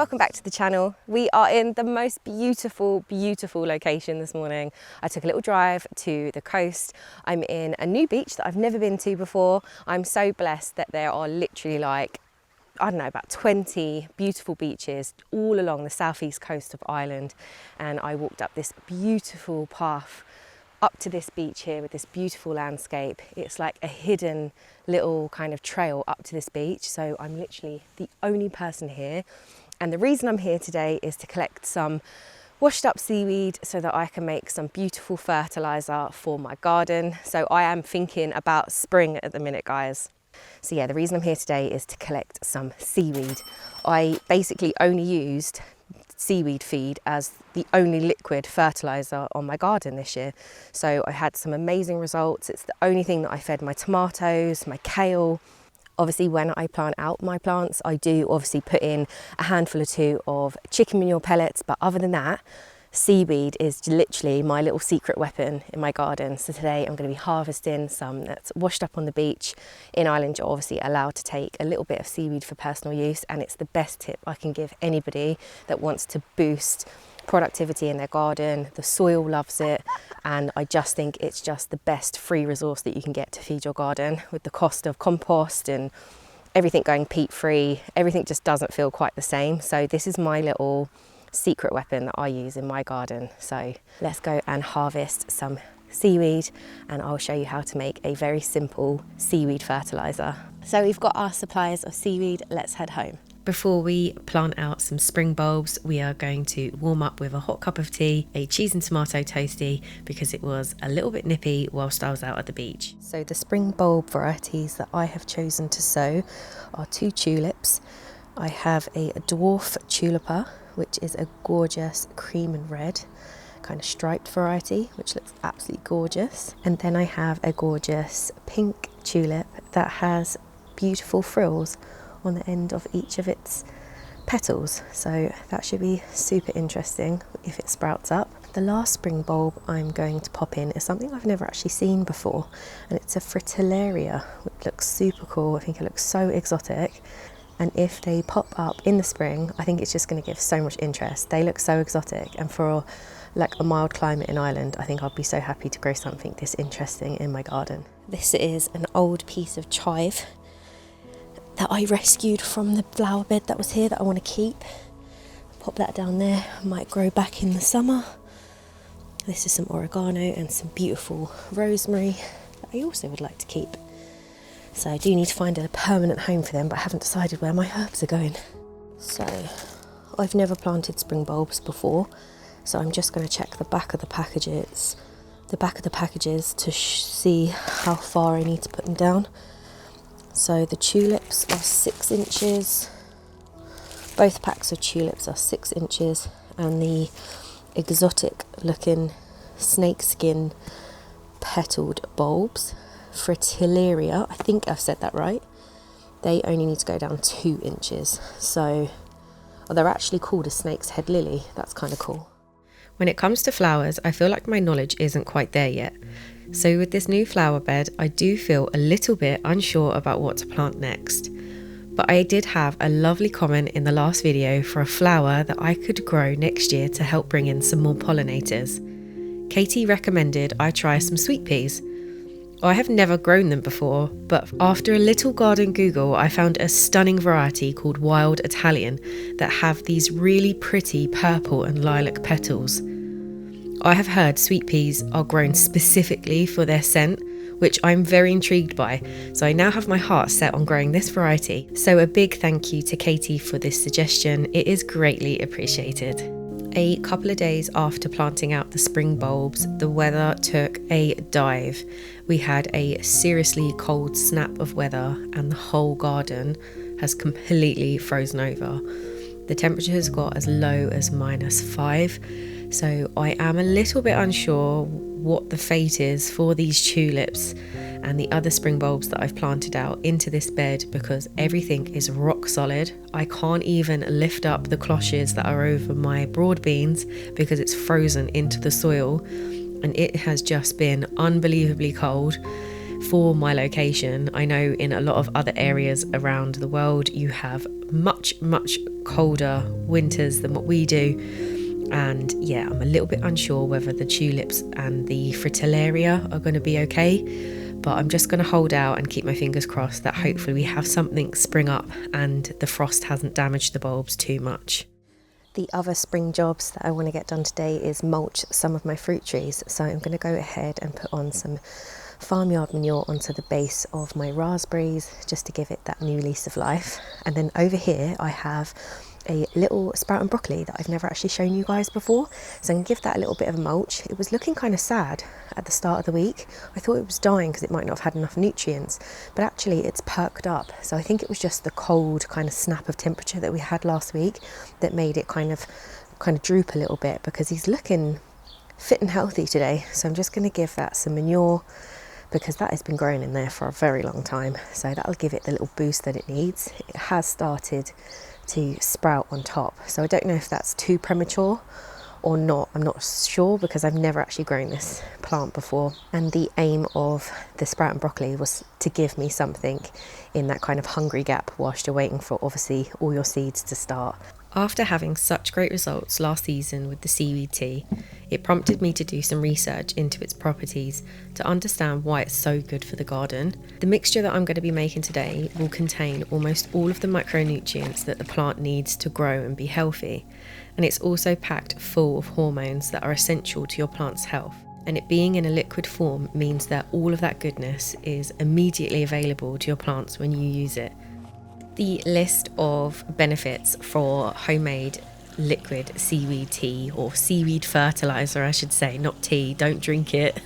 welcome back to the channel. We are in the most beautiful location this morning. I took a little drive to the coast. I'm in a new beach that I've never been to before. I'm so blessed that there are literally like, I don't know, about 20 beautiful beaches all along the southeast coast of Ireland. And I walked up this beautiful path up to this beach here with this beautiful landscape. It's like a hidden little kind of trail up to this beach. So I'm literally the only person here. And the reason I'm here today is to collect some washed up seaweed so that I can make some beautiful fertilizer for my garden. So I am thinking about spring at the minute, guys. So yeah, the reason I'm here today is to collect some seaweed. I basically only used seaweed feed as the only liquid fertilizer on my garden this year. So I had some amazing results. It's the only thing that I fed my tomatoes, my kale. Obviously when I plant out my plants, I do obviously put in a handful or two of chicken manure pellets, but other than that, seaweed is literally my little secret weapon in my garden. So today I'm going to be harvesting some that's washed up on the beach. In Ireland, you're obviously allowed to take a little bit of seaweed for personal use, and it's the best tip I can give anybody that wants to boost productivity in their garden. The soil loves it, and I just think it's just the best free resource that you can get to feed your garden. With the cost of compost and everything going peat free, everything just doesn't feel quite the same. So this is my little secret weapon that I use in my garden. So let's go and harvest some seaweed and I'll show you how to make a very simple seaweed fertilizer. So we've got our supplies of seaweed. Let's head home. Before we plant out some spring bulbs, we are going to warm up with a hot cup of tea, a cheese and tomato toastie, because it was a little bit nippy whilst I was out at the beach. So the spring bulb varieties that I have chosen to sow are 2 tulips. I have a dwarf tulipa, which is a gorgeous cream and red kind of striped variety, which looks absolutely gorgeous. And then I have a gorgeous pink tulip that has beautiful frills on the end of each of its petals. So that should be super interesting if it sprouts up. The last spring bulb I'm going to pop in is something I've never actually seen before, and it's a fritillaria, which looks super cool. I think it looks so exotic. And if they pop up in the spring, I think it's just going to give so much interest. They look so exotic, and for like a mild climate in Ireland, I think I'd be so happy to grow something this interesting in my garden. This is an old piece of chive that I rescued from the flower bed that was here that I want to keep. Pop that down there, might grow back in the summer. This is some oregano and some beautiful rosemary that I also would like to keep. So I do need to find a permanent home for them, but I haven't decided where my herbs are going. So I've never planted spring bulbs before, so I'm just going to check the back of the packages to see how far I need to put them down. So the tulips are 6 inches. Both packs of tulips are 6 inches, and the exotic looking snakeskin petaled bulbs, fritillaria, I think I've said that right, they only need to go down 2 inches. So they're actually called a snake's head lily. That's kind of cool. When it comes to flowers, I feel like my knowledge isn't quite there yet. So with this new flower bed, I do feel a little bit unsure about what to plant next. But I did have a lovely comment in the last video for a flower that I could grow next year to help bring in some more pollinators. Katie recommended I try some sweet peas. I have never grown them before, but after a little garden Google, I found a stunning variety called Wild Italian that have these really pretty purple and lilac petals. I have heard sweet peas are grown specifically for their scent, which I'm very intrigued by, so I now have my heart set on growing this variety. So a big thank you to Katie for this suggestion. It is greatly appreciated. A couple of days after planting out the spring bulbs, the weather took a dive. We had a seriously cold snap of weather, and the whole garden has completely frozen over. The temperatures got as low as -5, so I am a little bit unsure what the fate is for these tulips and the other spring bulbs that I've planted out into this bed, because everything is rock solid. I can't even lift up the cloches that are over my broad beans because it's frozen into the soil, and it has just been unbelievably cold. for my location. I know in a lot of other areas around the world you have much colder winters than what we do, and yeah, I'm a little bit unsure whether the tulips and the fritillaria are going to be okay, but I'm just going to hold out and keep my fingers crossed that hopefully we have something spring up and the frost hasn't damaged the bulbs too much. The other spring jobs that I want to get done today is mulch some of my fruit trees. So I'm going to go ahead and put on some farmyard manure onto the base of my raspberries just to give it that new lease of life. And then over here I have a little sprout and broccoli that I've never actually shown you guys before. So I'm going to give that a little bit of a mulch. It was looking kind of sad at the start of the week. I thought it was dying because it might not have had enough nutrients, but actually it's perked up. So I think it was just the cold kind of snap of temperature that we had last week that made it kind of droop a little bit, because he's looking fit and healthy today. So I'm just going to give that some manure, because that has been growing in there for a very long time. So that'll give it the little boost that it needs. It has started to sprout on top, so I don't know if that's too premature or not. I'm not sure because I've never actually grown this plant before, and the aim of the sprout and broccoli was to give me something in that kind of hungry gap whilst you're waiting for obviously all your seeds to start. After having such great results last season with the seaweed tea, it prompted me to do some research into its properties to understand why it's so good for the garden. The mixture that I'm going to be making today will contain almost all of the micronutrients that the plant needs to grow and be healthy, and it's also packed full of hormones that are essential to your plant's health. And it being in a liquid form means that all of that goodness is immediately available to your plants when you use it. The list of benefits for homemade liquid seaweed tea, or seaweed fertilizer I should say, not tea, don't drink it.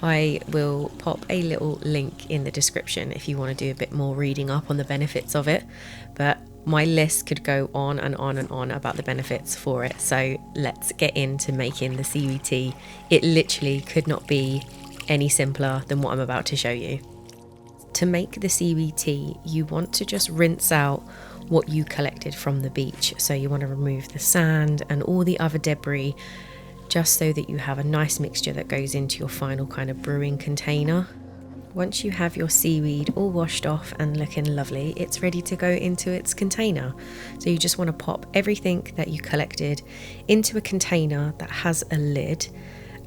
I will pop a little link in the description if you want to do a bit more reading up on the benefits of it, but my list could go on and on and on about the benefits for it. So let's get into making the seaweed tea. It literally could not be any simpler than what I'm about to show you. To make the seaweed tea, you want to just rinse out what you collected from the beach. So you want to remove the sand and all the other debris, just so that you have a nice mixture that goes into your final kind of brewing container. Once you have your seaweed all washed off and looking lovely, it's ready to go into its container. So you just want to pop everything that you collected into a container that has a lid,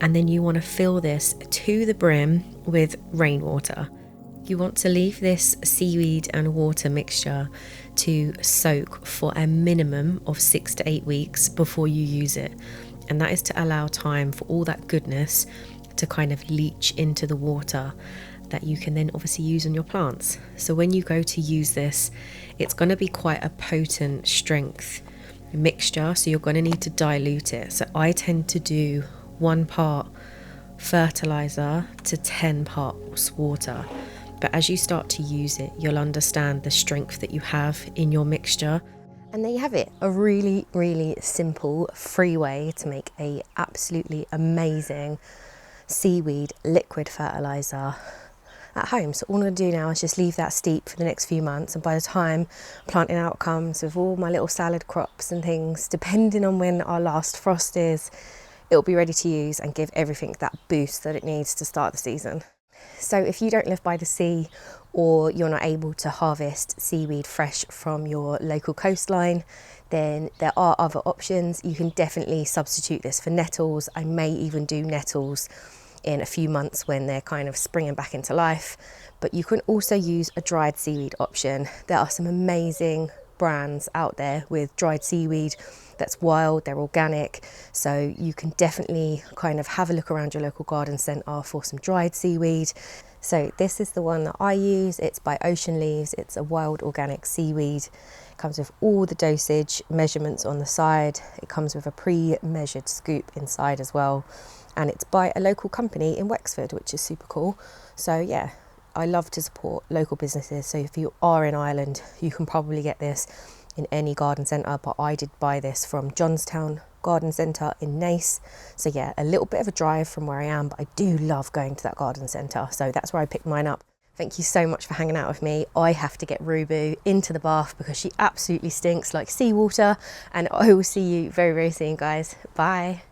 and then you want to fill this to the brim with rainwater. You want to leave this seaweed and water mixture to soak for a minimum of 6 to 8 weeks before you use it. And that is to allow time for all that goodness to kind of leach into the water that you can then obviously use on your plants. So when you go to use this, it's going to be quite a potent strength mixture, so you're going to need to dilute it. So I tend to do 1 part fertilizer to 10 parts water. But as you start to use it, you'll understand the strength that you have in your mixture. And there you have it, a really, really simple, free way to make a absolutely amazing seaweed liquid fertilizer at home. So all I'm going to do now is just leave that steep for the next few months, and by the time planting out comes with all my little salad crops and things, depending on when our last frost is, it'll be ready to use and give everything that boost that it needs to start the season. So if you don't live by the sea, or you're not able to harvest seaweed fresh from your local coastline, then there are other options. You can definitely substitute this for nettles. I may even do nettles in a few months when they're kind of springing back into life. But you can also use a dried seaweed option. There are some amazing brands out there with dried seaweed that's wild, they're organic, so you can definitely kind of have a look around your local garden centre for some dried seaweed. So this is the one that I use. It's by Ocean Leaves. It's a wild organic seaweed. It comes with all the dosage measurements on the side. It comes with a pre-measured scoop inside as well, and it's by a local company in Wexford, which is super cool. So yeah, I love to support local businesses. So if you are in Ireland, you can probably get this in any garden centre, but I did buy this from Johnstown Garden Centre in Naas. So yeah, a little bit of a drive from where I am, but I do love going to that garden centre, so that's where I picked mine up. Thank you so much for hanging out with me. I have to get Roo-Boo into the bath because she absolutely stinks like seawater, and I will see you very, very soon, guys. Bye.